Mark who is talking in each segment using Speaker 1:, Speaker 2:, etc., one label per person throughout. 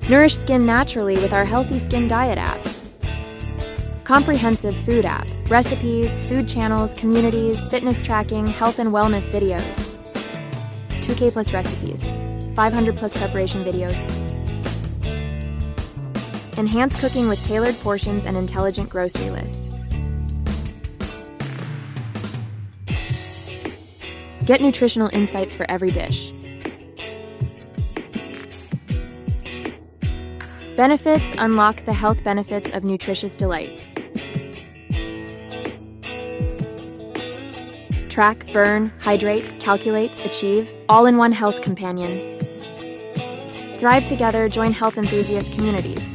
Speaker 1: Nourish skin naturally with our Healthy Skin Diet app. Comprehensive food app. Recipes, food channels, communities, fitness tracking, health and wellness videos. 2K plus recipes. 500 plus preparation videos. Enhance cooking with tailored portions and intelligent grocery list. Get nutritional insights for every dish. Benefits unlock the health benefits of nutritious delights. Track, burn, hydrate, calculate, achieve, all in one health companion. Thrive together, join health enthusiast communities.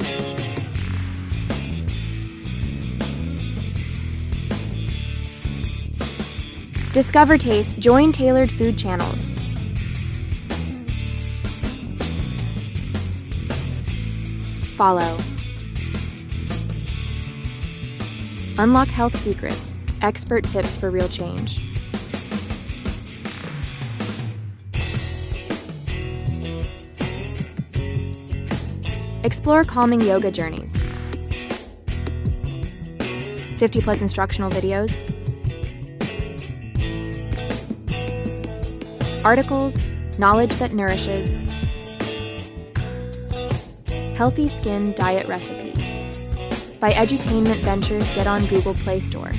Speaker 1: Discover taste, join tailored food channels. Follow. Unlock health secrets, expert tips for real change. Explore calming yoga journeys. 50 plus instructional videos. Articles, knowledge that nourishes. Healthy Skin Diet recipes. By Edutainment Ventures, get on Google Play Store.